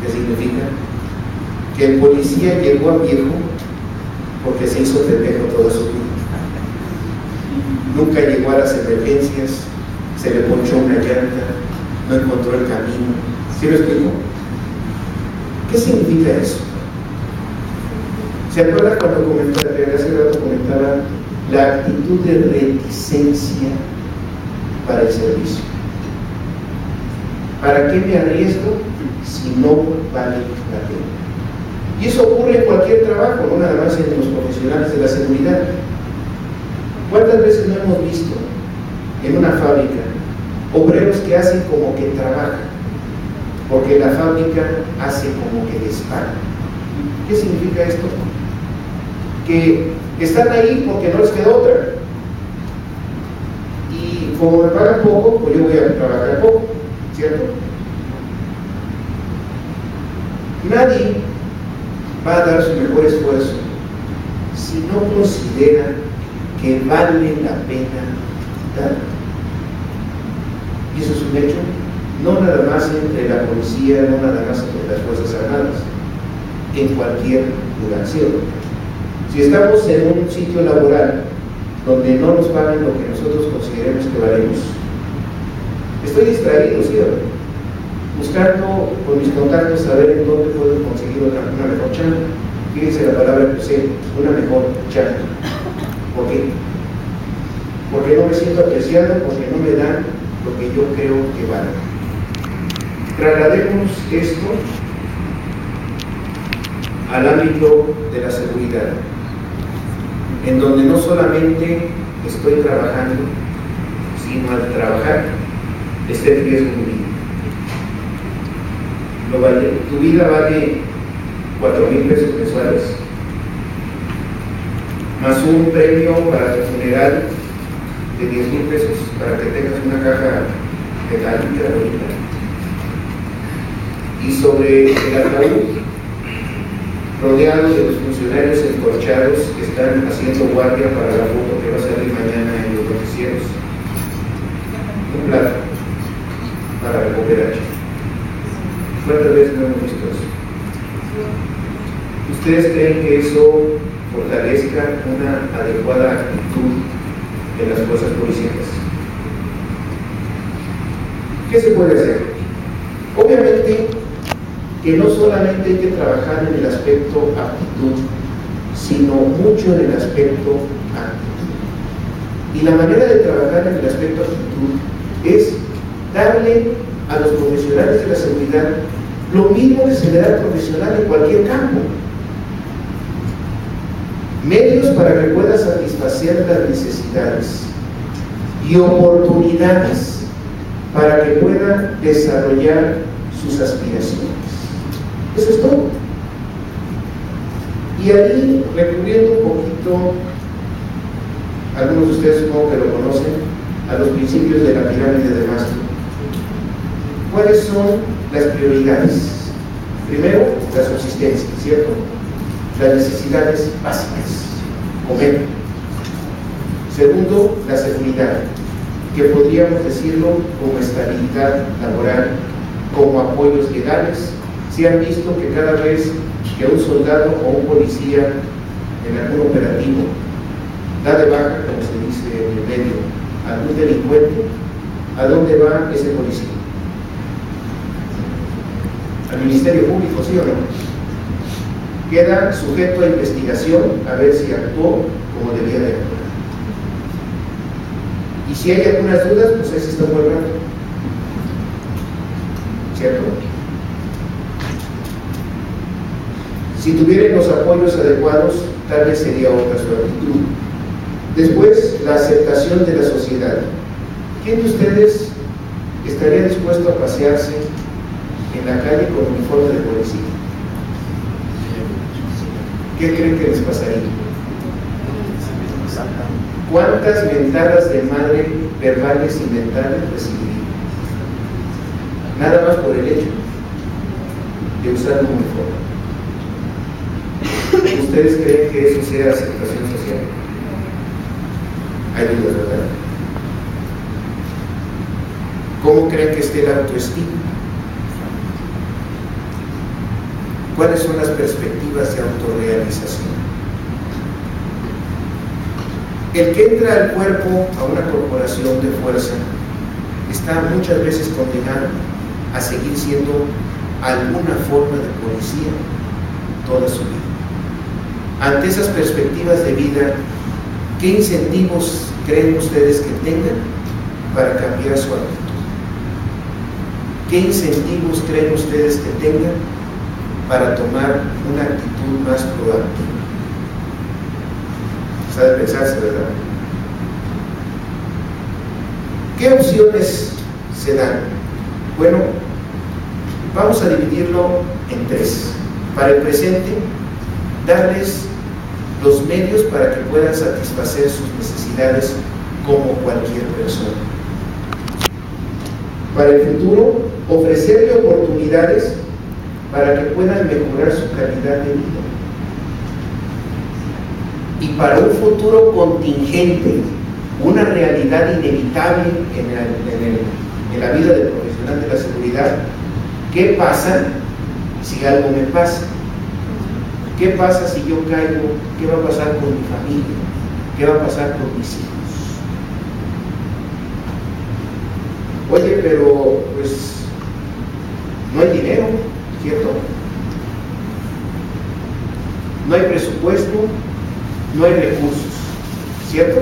¿Qué significa? Que el policía llegó a viejo porque se hizo pendejo toda su vida. Nunca llegó a las emergencias, se le ponchó una llanta, no encontró el camino. ¿Sí lo explico? ¿Qué significa eso? ¿Se acuerdan cuando hace rato comentaba la actitud de reticencia para el servicio? ¿Para qué me arriesgo si no vale la pena? Y eso ocurre en cualquier trabajo, no nada más en los profesionales de la seguridad. ¿Cuántas veces no hemos visto en una fábrica obreros que hacen como que trabajan, porque la fábrica hace como que les paga? ¿Qué significa esto? Que están ahí porque no les queda otra, y como me pagan poco, pues yo voy a trabajar poco, ¿cierto? Nadie va a dar su mejor esfuerzo si no considera que vale la pena dar. Y eso es un hecho, no nada más entre la policía, no nada más entre las Fuerzas Armadas, en cualquier lugar, ¿cierto? Si estamos en un sitio laboral donde no nos pagan lo que nosotros consideremos que valemos, estoy distraído, ¿cierto? Buscando con mis contactos saber en dónde puedo conseguir una mejor chamba. Fíjense la palabra que usé, una mejor chamba. ¿Por qué? Porque no me siento apreciado, porque no me dan lo que yo creo que vale. Traslademos esto al ámbito de la seguridad, en donde no solamente estoy trabajando, sino al trabajar está en riesgo mi vida. Tu vida vale 4,000 pesos mensuales, más un premio para tu funeral de 10,000 pesos para que tengas una caja metálica bonita. Y sobre el ataúd rodeado de los funcionarios entorchados que están haciendo guardia para la foto que va a salir mañana en los noticieros. Un plato para recuperar. ¿Cuántas veces no hemos visto eso? ¿Ustedes creen que eso fortalezca una adecuada actitud en las fuerzas policiales? ¿Qué se puede hacer? Obviamente que no solamente hay que trabajar en el aspecto aptitud, sino mucho en el aspecto actitud. Y la manera de trabajar en el aspecto actitud es darle a los profesionales de la seguridad lo mismo que se le da al profesional en cualquier campo. Medios para que pueda satisfacer las necesidades y oportunidades para que pueda desarrollar sus aspiraciones. Eso es todo. Y ahí, recurriendo un poquito, algunos de ustedes supongo que lo conocen, a los principios de la pirámide de Maslow. ¿Cuáles son las prioridades? Primero, la subsistencia, ¿cierto? Las necesidades básicas, comer. Segundo, la seguridad, que podríamos decirlo como estabilidad laboral, como apoyos legales. Si han visto que cada vez que un soldado o un policía en algún operativo da de baja, como se dice en el medio, a algún delincuente, ¿a dónde va ese policía? Al Ministerio Público, ¿sí o no? Queda sujeto a investigación a ver si actuó como debía de actuar. Y si hay algunas dudas, pues ahí se está guardando. ¿Cierto? Si tuvieran los apoyos adecuados, tal vez sería otra su actitud. Después, la aceptación de la sociedad. ¿Quién de ustedes estaría dispuesto a pasearse en la calle con uniforme de policía? ¿Qué creen que les pasaría? ¿Cuántas mentadas de madre verbales y mentales recibirían? Nada más por el hecho de usar un uniforme. ¿Ustedes creen que eso sea aceptación social? Hay dudas, ¿verdad? ¿Cómo creen que esté la autoestima? ¿Cuáles son las perspectivas de autorrealización? El que entra al cuerpo a una corporación de fuerza está muchas veces condenado a seguir siendo alguna forma de policía toda su vida. Ante esas perspectivas de vida, ¿qué incentivos creen ustedes que tengan para cambiar su actitud? ¿Qué incentivos creen ustedes que tengan para tomar una actitud más proactiva? Sabe pensarse, ¿verdad? ¿Qué opciones se dan? Bueno, vamos a dividirlo en tres. Para el presente, darles los medios para que puedan satisfacer sus necesidades como cualquier persona. Para el futuro, ofrecerle oportunidades para que puedan mejorar su calidad de vida. Y para un futuro contingente, una realidad inevitable en la vida del profesional de la seguridad, ¿qué pasa si algo me pasa? ¿Qué pasa si yo caigo? ¿Qué va a pasar con mi familia? ¿Qué va a pasar con mis hijos? Oye, pero pues no hay dinero, ¿cierto? No hay presupuesto, no hay recursos, ¿cierto?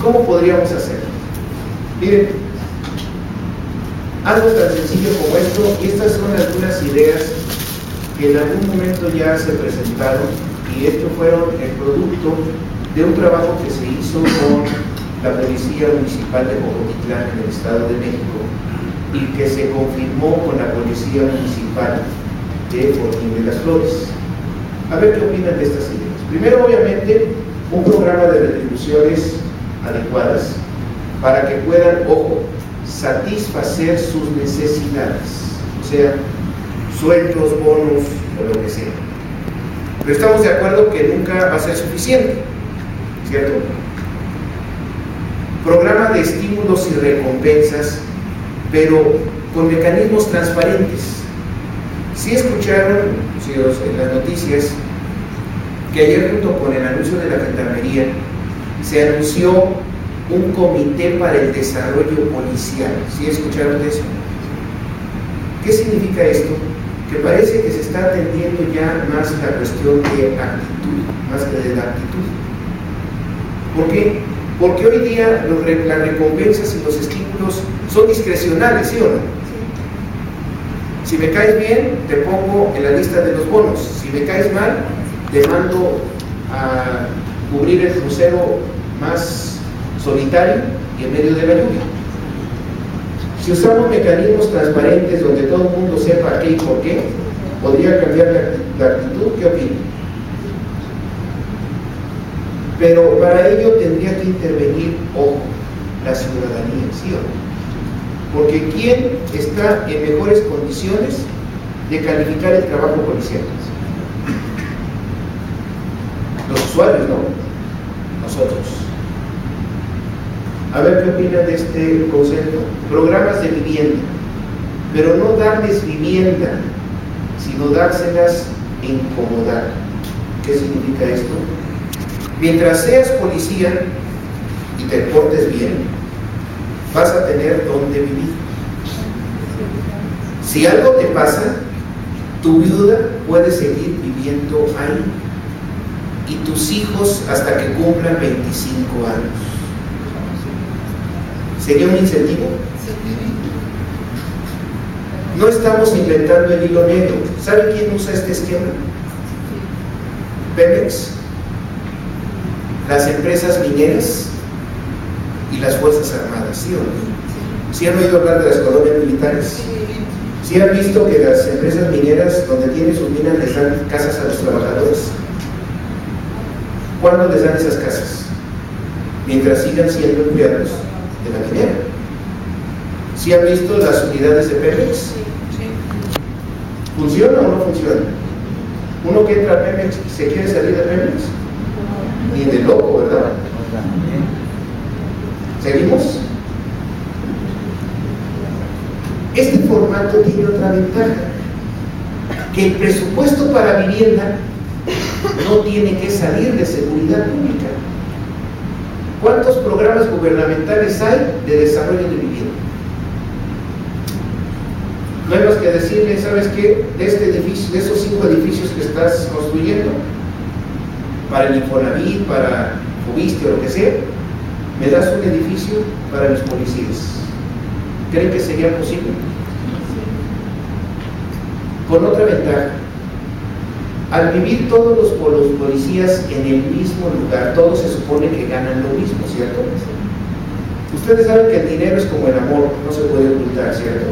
¿Cómo podríamos hacerlo? Miren, algo tan sencillo como esto, y estas son algunas ideas que en algún momento ya se presentaron, y estos fueron el producto de un trabajo que se hizo con la Policía Municipal de Jocotitlán en el Estado de México y que se confirmó con la Policía Municipal de Fortín de las Flores. A ver qué opinan de estas ideas. Primero, obviamente, un programa de retribuciones adecuadas para que puedan, ojo, satisfacer sus necesidades, o sea, sueldos, bonos, o lo que sea. Pero estamos de acuerdo que nunca va a ser suficiente, ¿cierto? Programa de estímulos y recompensas, pero con mecanismos transparentes. Si escucharon en las noticias que ayer, junto con el anuncio de la Gendarmería, se anunció un comité para el desarrollo policial. ¿Sí escucharon de eso? ¿Qué significa esto? Que parece que se está atendiendo ya más la cuestión de actitud, más que de la actitud. ¿Por qué? Porque hoy día las recompensas y los estímulos son discrecionales, ¿sí o no? Si me caes bien, te pongo en la lista de los bonos. Si me caes mal, te mando a cubrir el crucero más solitario y en medio de la lluvia. Si usamos mecanismos transparentes donde todo el mundo sepa qué y por qué, podría cambiar la actitud. ¿Qué opinan? Pero para ello tendría que intervenir, ojo, la ciudadanía, ¿sí o no? Porque ¿quién está en mejores condiciones de calificar el trabajo policial? Los usuarios, ¿no? Nosotros. A ver qué opinan de este concepto. Programas de vivienda, pero no darles vivienda, sino dárselas en comodar. ¿Qué significa esto? Mientras seas policía y te portes bien, vas a tener dónde vivir. Si algo te pasa, tu viuda puede seguir viviendo ahí y tus hijos hasta que cumplan 25 años. ¿Sería un incentivo? No estamos inventando el hilo negro. ¿Sabe quién usa este esquema? Pemex, las empresas mineras y las Fuerzas Armadas, ¿sí o no? ¿Sí han oído hablar de las colonias militares? ¿Sí han visto que las empresas mineras, donde tienen sus minas, les dan casas a los trabajadores? ¿Cuándo les dan esas casas? Mientras sigan siendo empleados de la minera. ¿Sí han visto las unidades de Pemex? ¿Funciona o no funciona? Uno que entra a Pemex y se quiere salir de Pemex, ni de loco, ¿verdad? ¿Seguimos? Este formato tiene otra ventaja, que el presupuesto para vivienda no tiene que salir de seguridad pública. ¿Cuántos programas gubernamentales hay de desarrollo de vivienda? No hay más que decirle, ¿sabes qué? De este edificio, de esos 5 edificios que estás construyendo, para el Infonavit, para Fubiste o lo que sea, me das un edificio para los policías. ¿Creen que sería posible? Con otra ventaja, al vivir todos los policías en el mismo lugar, todos se supone que ganan lo mismo, ¿cierto? Ustedes saben que el dinero es como el amor, no se puede ocultar, ¿cierto?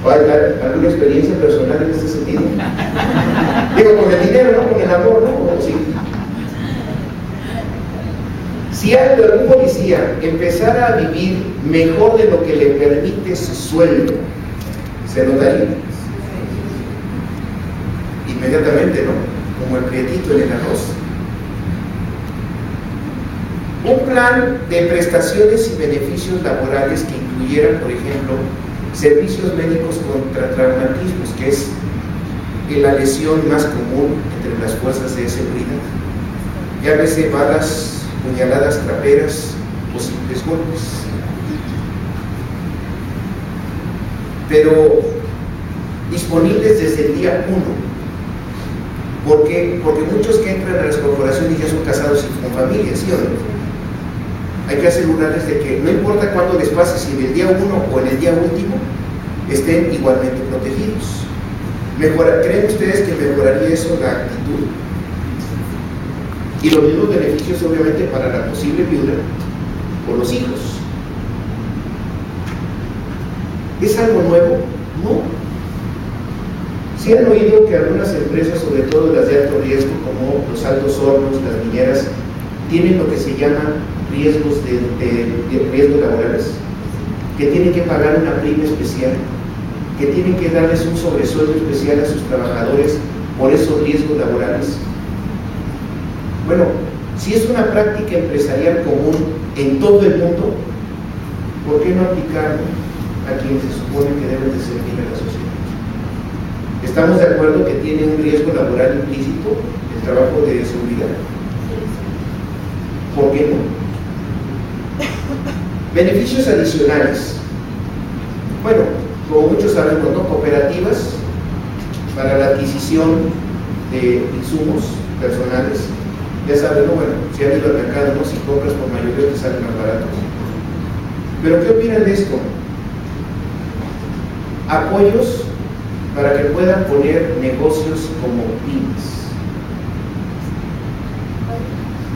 ¿Hay alguna experiencia personal en este sentido? Digo, con el dinero, no con el amor, ¿no? Sí. Si algún policía empezara a vivir mejor de lo que le permite su sueldo, se notaría inmediatamente, ¿no? Como el prietito en el arroz. Un plan de prestaciones y beneficios laborales que incluyera, por ejemplo, servicios médicos contra traumatismos, que es la lesión más común entre las fuerzas de seguridad. Llámese balas, puñaladas traperas o simples golpes. Pero disponibles desde el día 1. ¿Por qué? Porque muchos que entran a las corporaciones ya son casados y con familia, ¿sí o no? Hay que asegurarles de que no importa cuándo les pase, si en el día 1 o en el día último, estén igualmente protegidos. ¿Creen ustedes que mejoraría eso la actitud? Y los mismos beneficios obviamente para la posible viuda o los hijos. ¿Es algo nuevo? No. Sí han oído que algunas empresas, sobre todo las de alto riesgo, como los Altos Hornos, las mineras, tienen lo que se llama riesgos de riesgos laborales, que tienen que pagar una prima especial que tienen que darles un sobresueldo especial a sus trabajadores por esos riesgos laborales? Bueno, si es una práctica empresarial común en todo el mundo, ¿por qué no aplicarlo a quienes se supone que deben de servir a la sociedad? ¿Estamos de acuerdo que tiene un riesgo laboral implícito el trabajo de seguridad? ¿Por qué no? Beneficios adicionales. Bueno, como muchos sabemos, ¿no? Cooperativas para la adquisición de insumos personales. Ya saben, ¿no? Bueno, si han ido al mercado, ¿no? Si compras por mayoría te sale más barato. Pero ¿qué opinan de esto? Apoyos para que puedan poner negocios como pymes.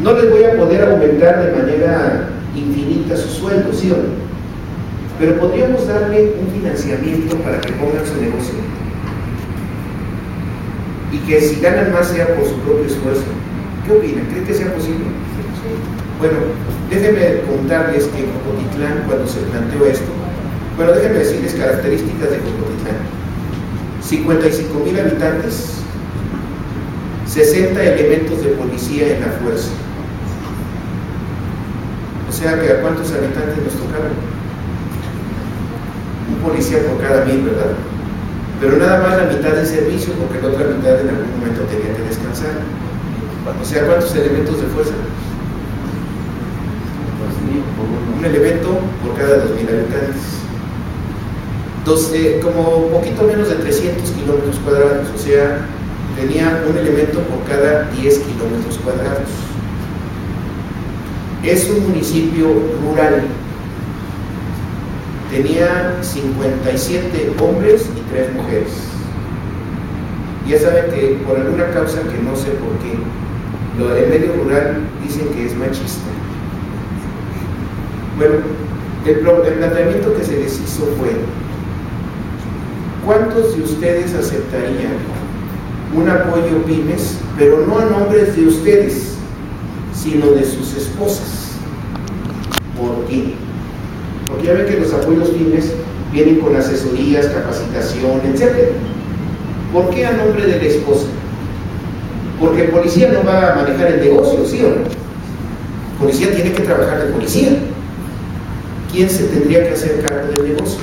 No les voy a poder aumentar de manera infinita su sueldo, ¿sí o no? Pero podríamos darle un financiamiento para que pongan su negocio. Y que si ganan más sea por su propio esfuerzo. ¿Qué opinan? ¿Creen que sea posible? Bueno, déjenme contarles que en Jocotitlán, cuando se planteó esto, bueno, déjenme decirles características de Jocotitlán. 55,000 habitantes, 60 elementos de policía en la fuerza. O sea que ¿a cuántos habitantes nos tocaron? Un policía por cada 1,000, ¿verdad? Pero nada más la mitad en servicio, porque la otra mitad en algún momento tenía que descansar. O sea, ¿cuántos elementos de fuerza? Un elemento por cada 2,000 habitantes. Como poquito menos de 300 kilómetros cuadrados, o sea, tenía un elemento por cada 10 kilómetros cuadrados. Es un municipio rural. Tenía 57 hombres y 3 mujeres. Ya saben que por alguna causa que no sé por qué, el medio rural dicen que es machista. Bueno, el planteamiento que se les hizo fue: ¿cuántos de ustedes aceptarían un apoyo pymes, pero no a nombres de ustedes, sino de sus esposas? ¿Por qué? Porque ya ven que los apoyos pymes vienen con asesorías, capacitación, etc. ¿Por qué a nombre de la esposa? Porque el policía no va a manejar el negocio, ¿sí o no? El policía tiene que trabajar de policía. ¿Quién se tendría que hacer cargo del negocio?